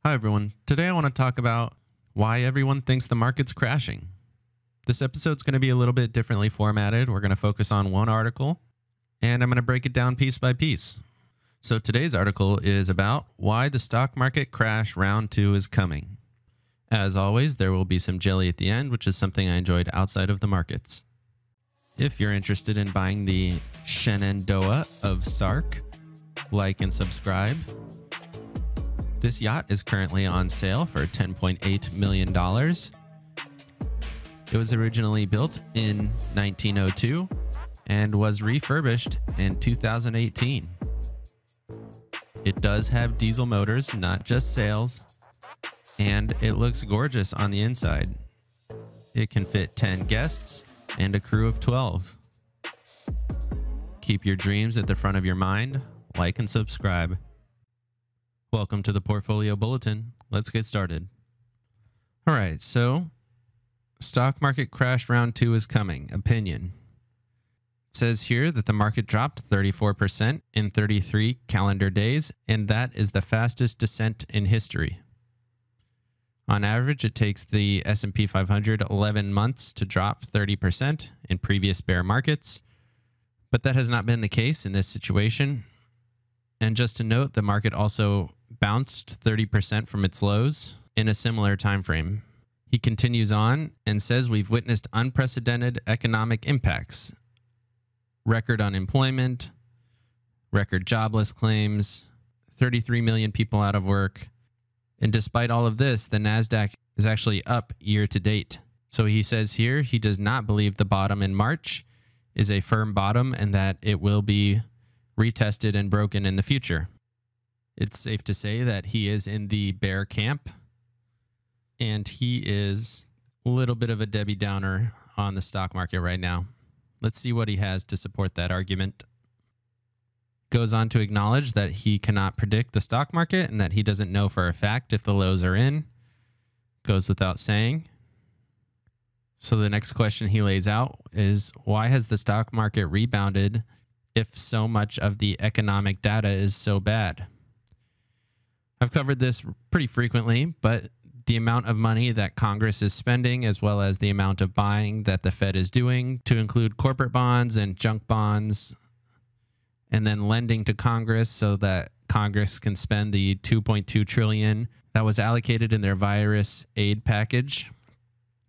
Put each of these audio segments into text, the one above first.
Hi everyone. Today I want to talk about why everyone thinks the market's crashing. This episode's going to be a little bit differently formatted. We're going to focus on one article, and I'm going to break it down piece by piece. So today's article is about why the stock market crash round 2 is coming. As always, there will be some jelly at the end, which is something I enjoyed outside of the markets. If you're interested in buying the Shenandoah of Sark, like and subscribe. This yacht is currently on sale for $10.8 million. It was originally built in 1902 and was refurbished in 2018. It does have diesel motors, not just sails, and it looks gorgeous on the inside. It can fit 10 guests and a crew of 12. Keep your dreams at the front of your mind. Like and subscribe. Welcome to the Portfolio Bulletin. Let's get started. All right, so stock market crash round 2 is coming. Opinion. It says here that the market dropped 34% in 33 calendar days, and that is the fastest descent in history. On average, it takes the S&P 500 11 months to drop 30% in previous bear markets, but that has not been the case in this situation. And just to note, the market also bounced 30% from its lows in a similar time frame. He continues on and says we've witnessed unprecedented economic impacts. Record unemployment, record jobless claims, 33 million people out of work. And despite all of this, the NASDAQ is actually up year to date. So he says here he does not believe the bottom in March is a firm bottom and that it will be retested and broken in the future. It's safe to say that he is in the bear camp, and he is a little bit of a Debbie Downer on the stock market right now. Let's see what he has to support that argument. Goes on to acknowledge that he cannot predict the stock market and that he doesn't know for a fact if the lows are in. Goes without saying. So the next question he lays out is, why has the stock market rebounded if so much of the economic data is so bad? I've covered this pretty frequently, but the amount of money that Congress is spending, as well as the amount of buying that the Fed is doing to include corporate bonds and junk bonds, and then lending to Congress so that Congress can spend the $2.2 trillion that was allocated in their virus aid package,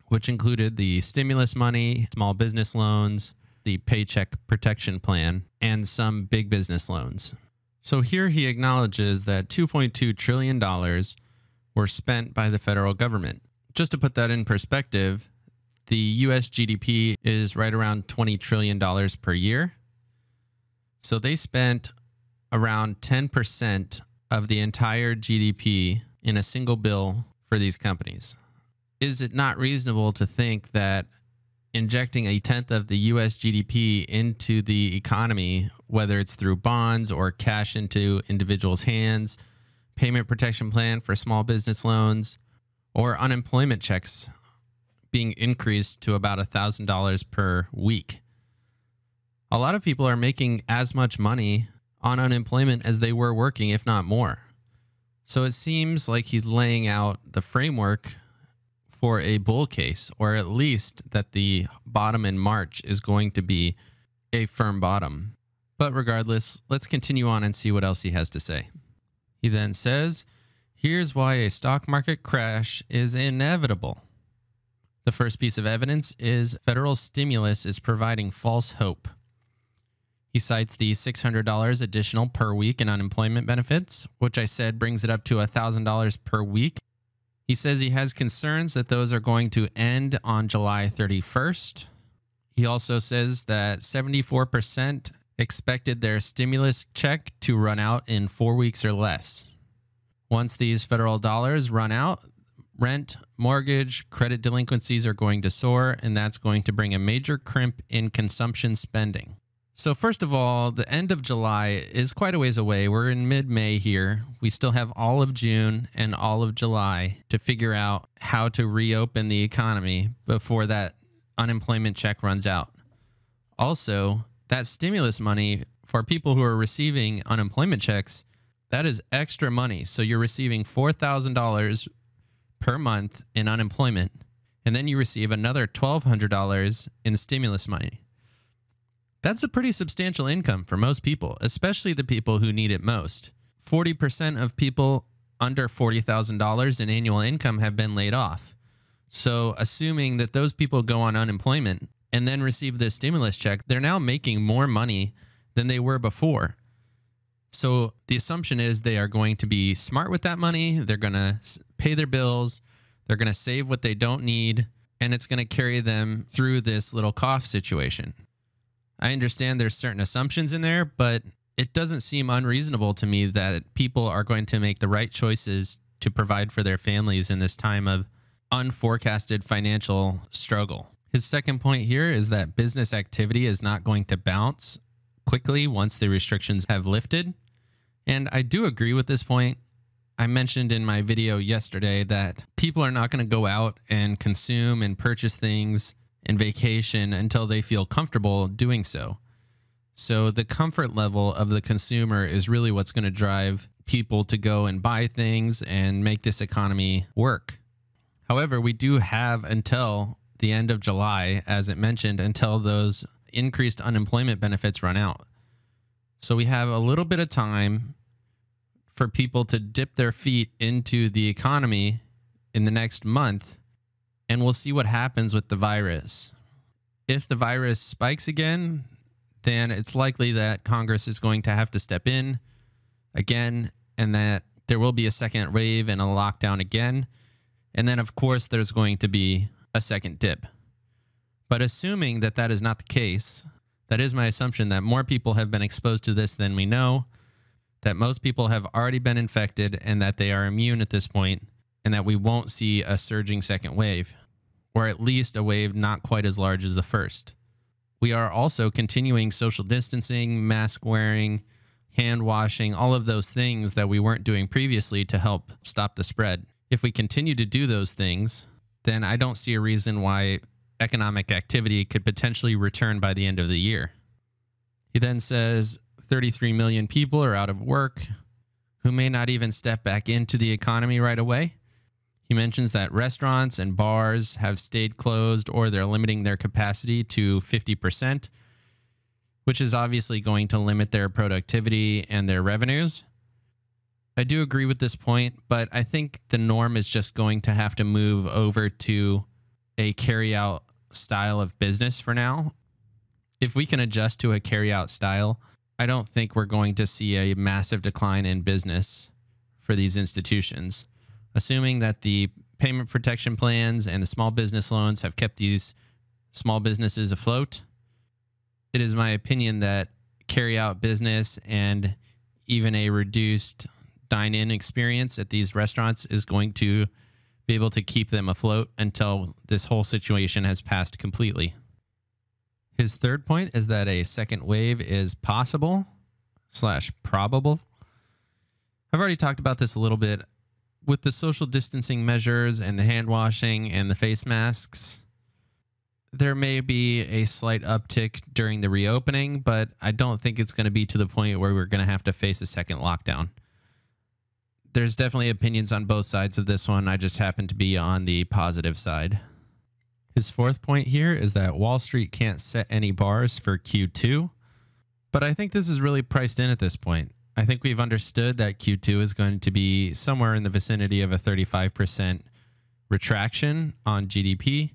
which included the stimulus money, small business loans, the Paycheck Protection Plan, and some big business loans. So here he acknowledges that $2.2 trillion were spent by the federal government. Just to put that in perspective, the US GDP is right around $20 trillion per year. So they spent around 10% of the entire GDP in a single bill for these companies. Is it not reasonable to think that injecting a tenth of the US GDP into the economy, whether it's through bonds or cash into individuals' hands, payment protection plan for small business loans, or unemployment checks being increased to about $1,000 per week? A lot of people are making as much money on unemployment as they were working, if not more. So it seems like he's laying out the framework for a bull case, or at least that the bottom in March is going to be a firm bottom. But regardless, let's continue on and see what else he has to say. He then says, here's why a stock market crash is inevitable. The first piece of evidence is federal stimulus is providing false hope. He cites the $600 additional per week in unemployment benefits, which I said brings it up to $1,000 per week. He says he has concerns that those are going to end on July 31st. He also says that 74% expected their stimulus check to run out in 4 weeks or less. Once these federal dollars run out, rent, mortgage, credit delinquencies are going to soar, and that's going to bring a major crimp in consumption spending. So first of all, the end of July is quite a ways away. We're in mid-May here. We still have all of June and all of July to figure out how to reopen the economy before that unemployment check runs out. Also, that stimulus money for people who are receiving unemployment checks That is extra money. So you're receiving $4,000 per month in unemployment, and then you receive another $1,200 in stimulus money. That's a pretty substantial income for most people, especially the people who need it most. 40% of people under $40,000 in annual income have been laid off. So assuming that those people go on unemployment and then receive this stimulus check, they're now making more money than they were before. So the assumption is they are going to be smart with that money. They're going to pay their bills. They're going to save what they don't need, and it's going to carry them through this little cough situation. I understand there's certain assumptions in there, but it doesn't seem unreasonable to me that people are going to make the right choices to provide for their families in this time of unforecasted financial struggle. His second point here is that business activity is not going to bounce quickly once the restrictions have lifted. And I do agree with this point. I mentioned in my video yesterday that people are not going to go out and consume and purchase things and vacation until they feel comfortable doing so. So the comfort level of the consumer is really what's going to drive people to go and buy things and make this economy work. However, we do have until the end of July, as it mentioned, until those increased unemployment benefits run out. So we have a little bit of time for people to dip their feet into the economy in the next month, and we'll see what happens with the virus. If the virus spikes again, then it's likely that Congress is going to have to step in again, and that there will be a second wave and a lockdown again. And then, of course, there's going to be a second dip. But assuming that that is not the case, that is my assumption that more people have been exposed to this than we know, that most people have already been infected and that they are immune at this point, and that we won't see a surging second wave, or at least a wave not quite as large as the first. We are also continuing social distancing, mask wearing, hand washing, all of those things that we weren't doing previously to help stop the spread. If we continue to do those things, then I don't see a reason why economic activity could potentially return by the end of the year. He then says 33 million people are out of work who may not even step back into the economy right away. He mentions that restaurants and bars have stayed closed or they're limiting their capacity to 50%, which is obviously going to limit their productivity and their revenues. I do agree with this point, but I think the norm is just going to have to move over to a carry-out style of business for now. If we can adjust to a carry-out style, I don't think we're going to see a massive decline in business for these institutions. Assuming that the payment protection plans and the small business loans have kept these small businesses afloat, it is my opinion that carry-out business and even a reduced dine-in experience at these restaurants is going to be able to keep them afloat until this whole situation has passed completely. His third point is that a second wave is possible/probable. I've already talked about this a little bit. With the social distancing measures and the hand washing and the face masks, there may be a slight uptick during the reopening, but I don't think it's going to be to the point where we're going to have to face a second lockdown. There's definitely opinions on both sides of this one. I just happen to be on the positive side. His fourth point here is that Wall Street can't set any bars for Q2, but I think this is really priced in at this point. I think we've understood that Q2 is going to be somewhere in the vicinity of a 35% retraction on GDP,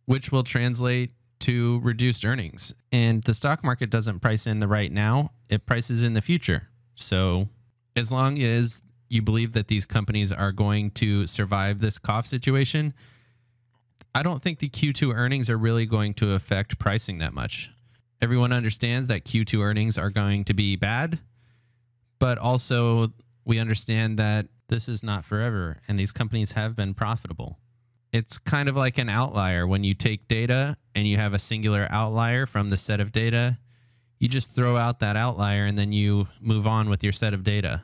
which will translate to reduced earnings. And the stock market doesn't price in the right now, it prices in the future. So as long as you believe that these companies are going to survive this cough situation, I don't think the Q2 earnings are really going to affect pricing that much. Everyone understands that Q2 earnings are going to be bad, but also we understand that this is not forever and these companies have been profitable. It's kind of like an outlier. When you take data and you have a singular outlier from the set of data, you just throw out that outlier and then you move on with your set of data.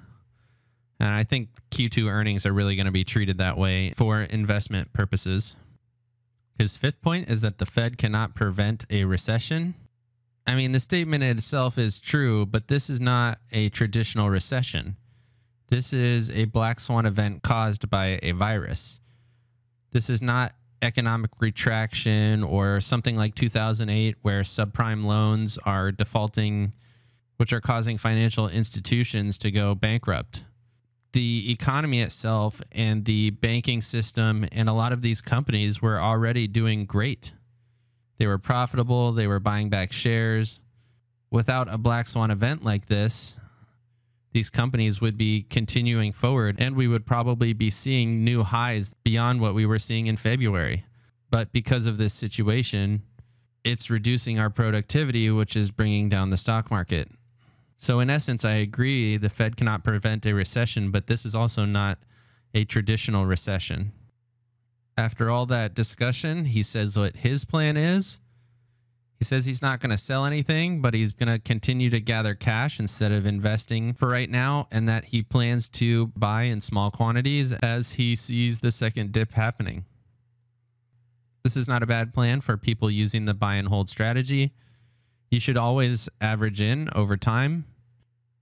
And I think Q2 earnings are really going to be treated that way for investment purposes. His fifth point is that the Fed cannot prevent a recession. I mean, the statement itself is true, but this is not a traditional recession. This is a black swan event caused by a virus. This is not economic retraction or something like 2008 where subprime loans are defaulting, which are causing financial institutions to go bankrupt. The economy itself and the banking system and a lot of these companies were already doing great. They were profitable. They were buying back shares. Without a black swan event like this, these companies would be continuing forward and we would probably be seeing new highs beyond what we were seeing in February. But because of this situation, it's reducing our productivity, which is bringing down the stock market. So in essence, I agree the Fed cannot prevent a recession, but this is also not a traditional recession. After all that discussion, he says what his plan is. He says he's not going to sell anything, but he's going to continue to gather cash instead of investing for right now, and that he plans to buy in small quantities as he sees the second dip happening. This is not a bad plan for people using the buy and hold strategy. You should always average in over time,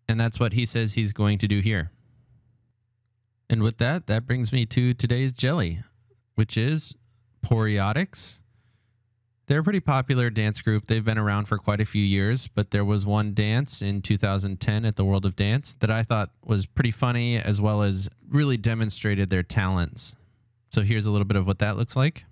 and that's what he says he's going to do here. And with that, that brings me to today's jelly, which is Poriotics. They're a pretty popular dance group. They've been around for quite a few years, but there was one dance in 2010 at the World of Dance that I thought was pretty funny, as well as really demonstrated their talents. So here's a little bit of what that looks like.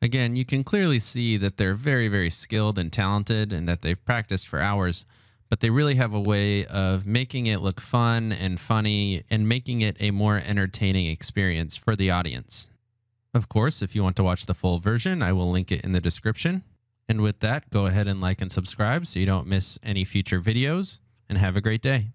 Again, you can clearly see that they're very, very skilled and talented and that they've practiced for hours, but they really have a way of making it look fun and funny and making it a more entertaining experience for the audience. Of course, if you want to watch the full version, I will link it in the description. And with that, go ahead and like and subscribe so you don't miss any future videos, and have a great day.